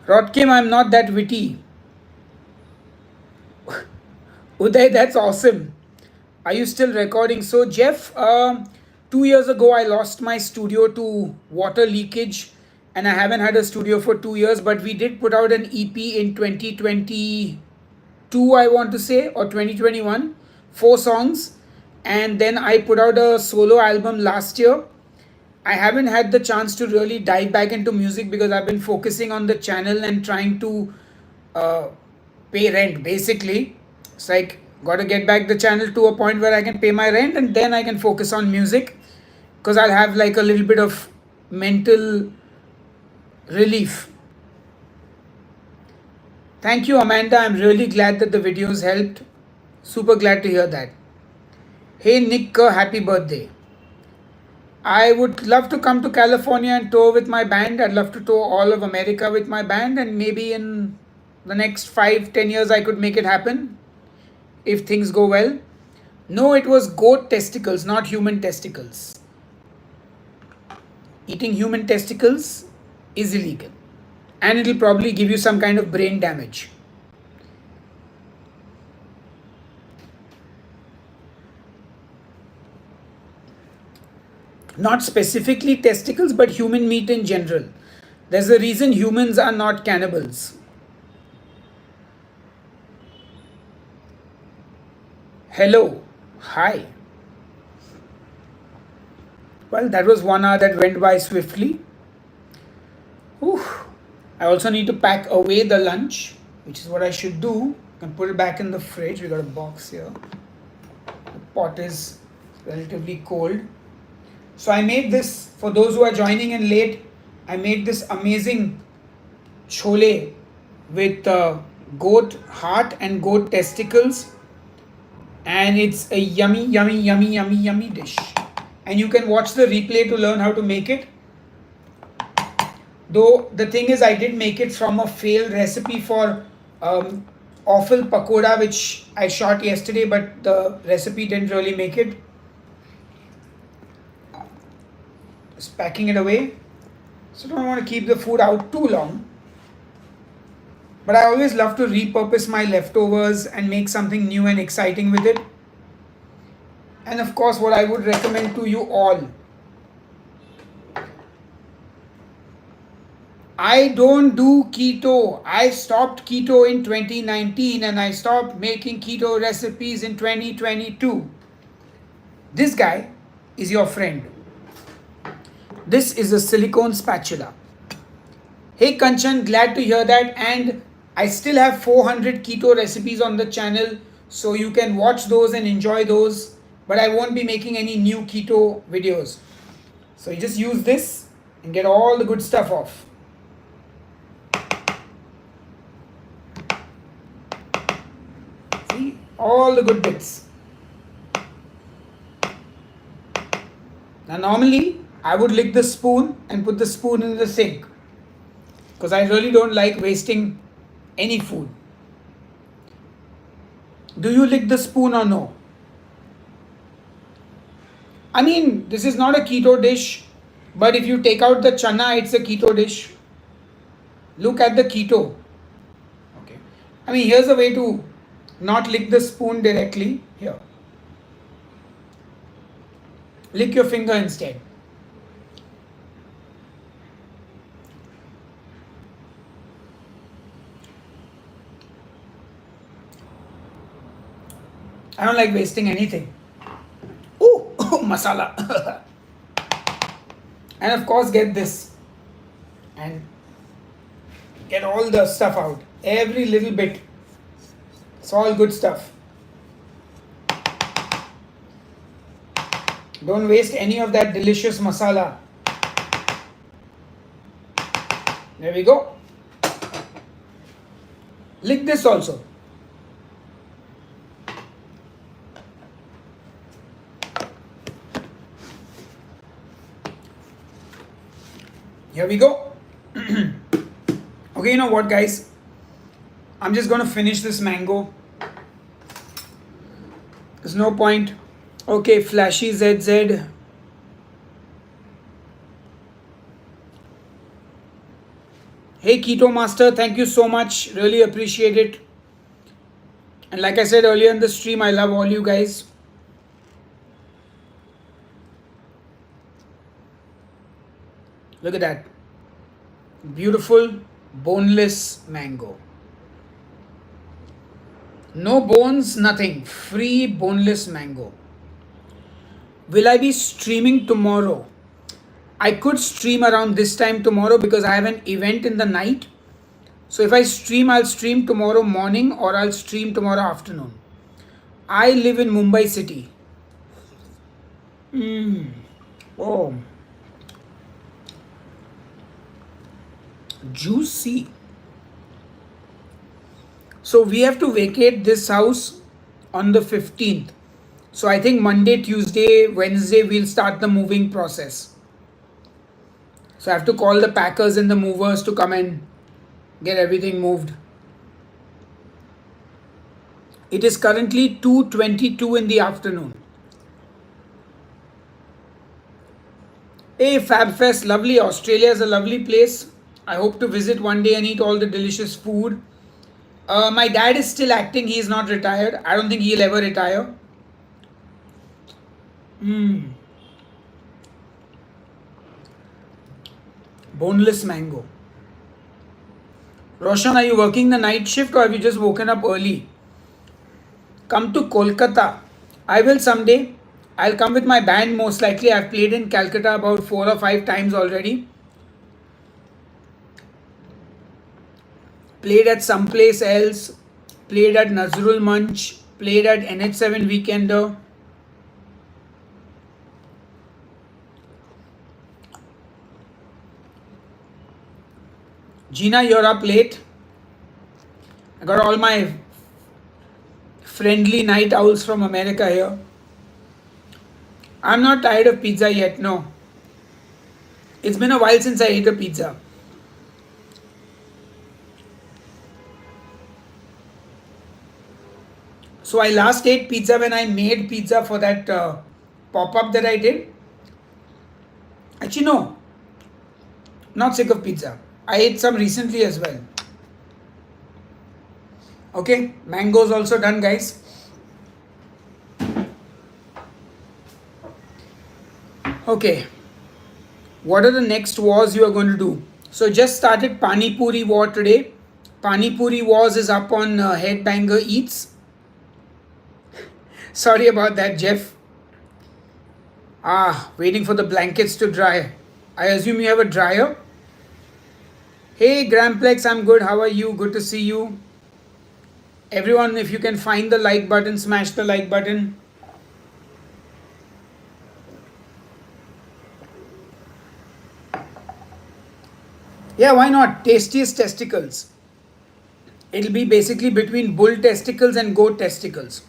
Rotkim, I'm not that witty. Uday, that's awesome. Are you still recording? So, Jeff, 2 years ago, I lost my studio to water leakage, and I haven't had a studio for 2 years. But we did put out an EP in 2022, I want to say, or 2021, 4 songs. And then I put out a solo album last year. I haven't had the chance to really dive back into music because I've been focusing on the channel and trying to pay rent. Basically, it's like got to get back the channel to a point where I can pay my rent and then I can focus on music because I'll have like a little bit of mental relief. Thank you, Amanda. I'm really glad that the videos helped. Super glad to hear that. Hey, Nick, happy birthday. I would love to come to California and tour with my band. I'd love to tour all of America with my band, and maybe in the next 5-10 years, I could make it happen if things go well. No, it was goat testicles, not human testicles. Eating human testicles is illegal, and it'll probably give you some kind of brain damage. Not specifically testicles, but human meat in general. There's a reason humans are not cannibals. Hello. Hi. Well, that was 1 hour that went by swiftly. Whew. I also need to pack away the lunch, which is what I should do. I can put it back in the fridge. We got a box here. The pot is relatively cold. So I made this, for those who are joining in late, I made this amazing chole with goat heart and goat testicles, and it's a yummy, yummy, yummy, yummy, yummy dish. And you can watch the replay to learn how to make it. Though the thing is, I did make it from a failed recipe for awful pakoda, which I shot yesterday, but the recipe didn't really make it. Just packing it away. So don't want to keep the food out too long. But I always love to repurpose my leftovers and make something new and exciting with it. And of course, what I would recommend to you all, I don't do keto. I stopped keto in 2019 and I stopped making keto recipes in 2022. This guy is your friend. This is a silicone spatula. Hey Kanchan, glad to hear that. And I still have 400 keto recipes on the channel, so you can watch those and enjoy those. But I won't be making any new keto videos. So you just use this and get all the good stuff off. See, all the good bits. Now normally I would lick the spoon and put the spoon in the sink because I really don't like wasting any food. Do you lick the spoon or no? I mean, this is not a keto dish, but if you take out the chana, it's a keto dish. Look at the keto. Okay. I mean, here's a way to not lick the spoon directly. Here. Lick your finger instead. I don't like wasting anything. Ooh, masala. And of course, get this. And get all the stuff out. Every little bit. It's all good stuff. Don't waste any of that delicious masala. There we go. Lick this also. Here we go. Okay, you know what, guys? I'm just going to finish this mango. There's no point. Okay, Flashy ZZ. Hey, Keto Master, thank you so much. Really appreciate it. And like I said earlier in the stream, I love all you guys. Look at that. Beautiful, boneless mango. No bones, nothing. Free boneless mango. Will I be streaming tomorrow? I could stream around this time tomorrow because I have an event in the night. So if I stream, I'll stream tomorrow morning or I'll stream tomorrow afternoon. I live in Mumbai city. Oh, juicy. So we have to vacate this house on the 15th. So I think Monday, Tuesday, Wednesday we'll start the moving process. So I have to call the packers and the movers to come and get everything moved. It is currently 2:22 in the afternoon. Hey FabFest, lovely. Australia is a lovely place. I hope to visit one day and eat all the delicious food. My dad is still acting. He is not retired. I don't think he'll ever retire. Boneless mango. Roshan, are you working the night shift or have you just woken up early? Come to Kolkata. I will someday. I'll come with my band most likely. I've played in Calcutta about 4 or 5 times already. Played at someplace else. Played at Nazrul Munch. Played at NH7 Weekender. Gina, you're up late. I got all my friendly night owls from America here. I'm not tired of pizza yet, no. It's been a while since I ate a pizza. So I last ate pizza when I made pizza for that pop-up that I did. Actually, no. Not sick of pizza. I ate some recently as well. Okay, mango's also done, guys. Okay, what are the next wars you are going to do? So just started Pani Puri War today. Pani Puri Wars is up on Headbanger Eats. Sorry about that, Jeff. Waiting for the blankets to dry. I assume you have a dryer? Hey, Gramplex, I'm good. How are you? Good to see you. Everyone, if you can find the like button, smash the like button. Yeah, why not? Tastiest testicles. It'll be basically between bull testicles and goat testicles.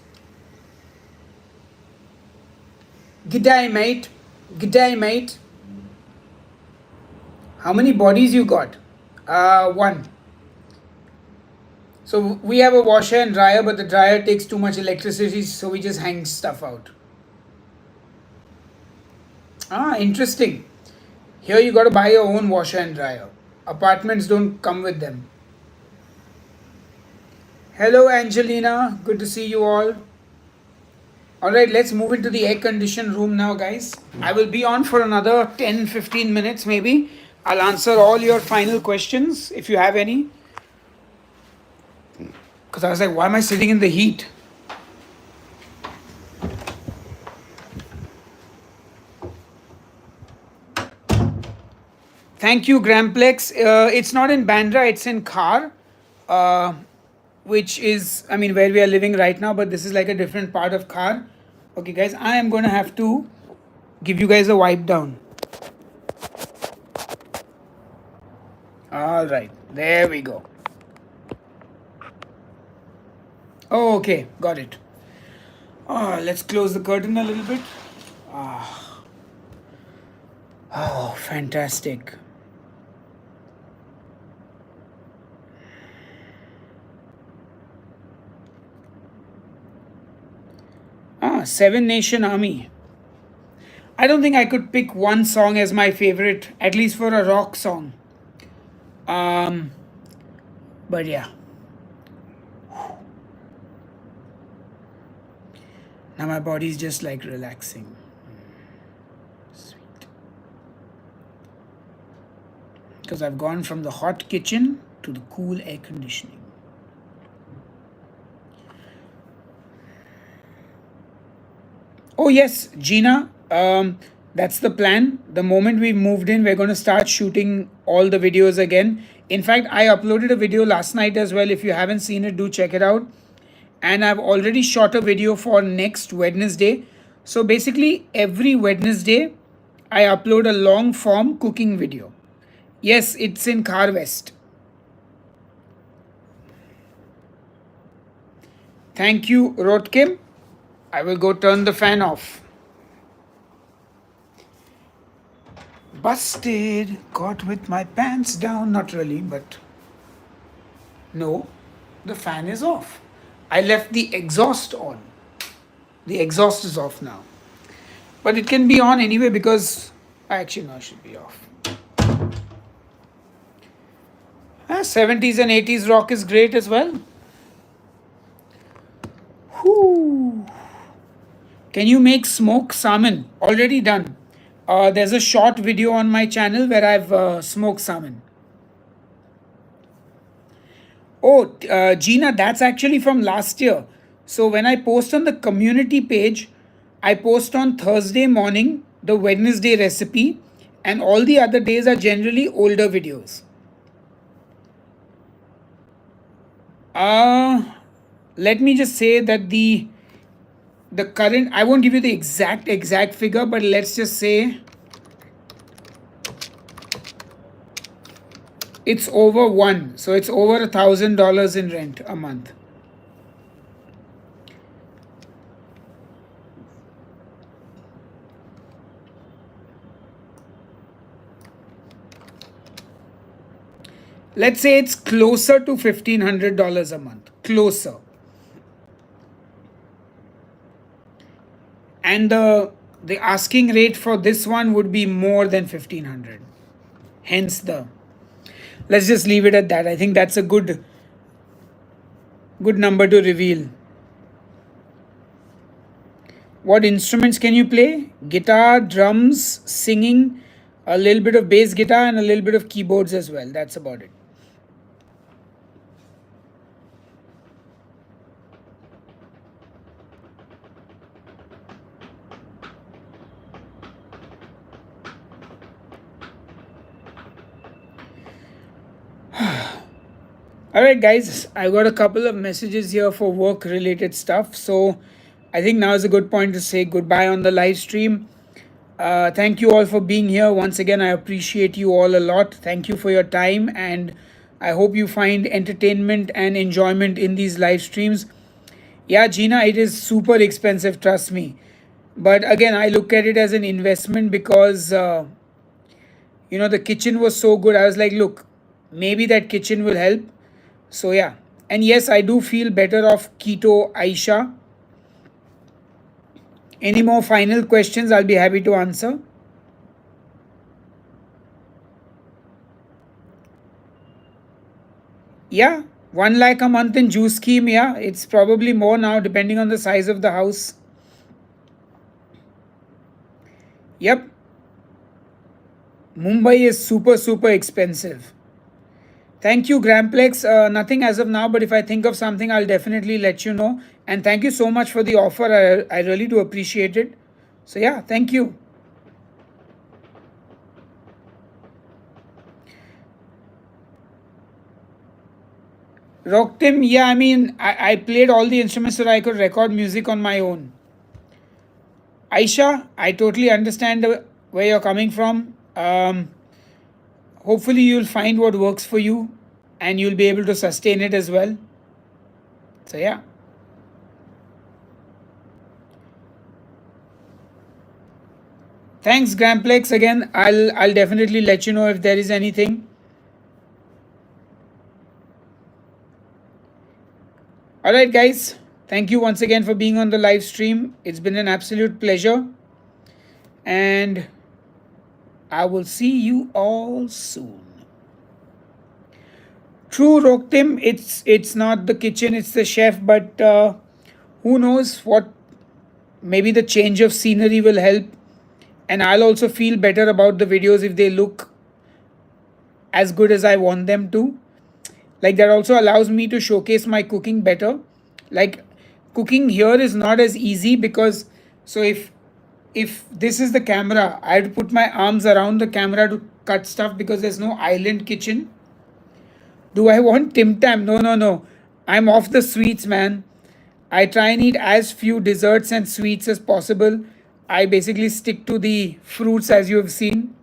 G'day, mate. G'day, mate. How many bodies you got? One. So we have a washer and dryer, but the dryer takes too much electricity, so we just hang stuff out. Interesting. Here you got to buy your own washer and dryer. Apartments don't come with them. Hello, Angelina. Good to see you all. Alright, let's move into the air conditioned room now, guys. I will be on for another 10-15 minutes maybe. I'll answer all your final questions if you have any. Because I was like, why am I sitting in the heat? Thank you, Gramplex. It's not in Bandra, it's in Khar, which is, I mean, where we are living right now, but this is like a different part of Khar. Okay, guys, I am going to have to give you guys a wipe down. All right, there we go. Oh, okay, got it. Let's close the curtain a little bit. Oh, fantastic. Seven Nation Army. I don't think I could pick one song as my favorite, at least for a rock song. But yeah. Now my body's just like relaxing. Sweet. Because I've gone from the hot kitchen to the cool air conditioning. Oh yes, Gina, that's the plan. The moment we've moved in, we're going to start shooting all the videos again In fact, I uploaded a video last night as well. If you haven't seen it, do check it out. And I've already shot a video for next Wednesday. So basically, every Wednesday, I upload a long form cooking video. Yes, it's in Car West. Thank you, Rotkim. I will go turn the fan off. Busted. Caught with my pants down. Not really, but no, the fan is off. I left the exhaust on. The exhaust is off now. But it can be on anyway because actually no, it should be off. 70s and 80s rock is great as well. Whew. Can you make smoked salmon? Already done. There's a short video on my channel where I've smoked salmon. Oh, Gina, that's actually from last year. So when I post on the community page, I post on Thursday morning the Wednesday recipe, and all the other days are generally older videos. Let me just say that the current, I won't give you the exact figure, but let's just say it's over one. So it's over $1,000 in rent a month. Let's say it's closer to $1,500 a month. Closer. And the asking rate for this one would be more than 1,500. Hence the... Let's just leave it at that. I think that's a good number to reveal. What instruments can you play? Guitar, drums, singing, a little bit of bass guitar, and a little bit of keyboards as well. That's about it. Alright guys, I got a couple of messages here for work related stuff, so I think now is a good point to say goodbye on the live stream. Thank you all for being here. Once again, I appreciate you all a lot. Thank you for your time, and I hope you find entertainment and enjoyment in these live streams. Yeah, Gina, it is super expensive, trust me. But again, I look at it as an investment because, the kitchen was so good. I was like, look, maybe that kitchen will help. So yeah, and yes, I do feel better of keto, Aisha. Any more final questions? I'll be happy to answer. Yeah, 1 lakh a month in juice scheme. Yeah, it's probably more now depending on the size of the house. Yep. Mumbai is super expensive. Thank you, Gramplex. Nothing as of now, but if I think of something, I'll definitely let you know. And thank you so much for the offer. I really do appreciate it. So yeah, thank you. Rocktim, yeah, I mean, I played all the instruments so that I could record music on my own. Aisha, I totally understand where you're coming from. Hopefully you'll find what works for you and you'll be able to sustain it as well. So yeah. Thanks, Gramplex. Again, I'll definitely let you know if there is anything. Alright guys, thank you once again for being on the live stream. It's been an absolute pleasure. And I will see you all soon. True, Roktim, it's not the kitchen, it's the chef, but who knows what, maybe the change of scenery will help. And I'll also feel better about the videos if they look as good as I want them to. Like that also allows me to showcase my cooking better. Like cooking here is not as easy because, so if this is the camera, I had to put my arms around the camera to cut stuff because there's no island kitchen. Do I want Tim Tam? No, no, no. I'm off the sweets, man. I try and eat as few desserts and sweets as possible. I basically stick to the fruits as you have seen.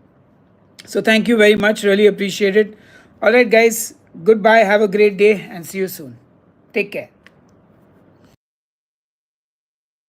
So thank you very much. Really appreciate it. All right, guys. Goodbye. Have a great day and see you soon. Take care.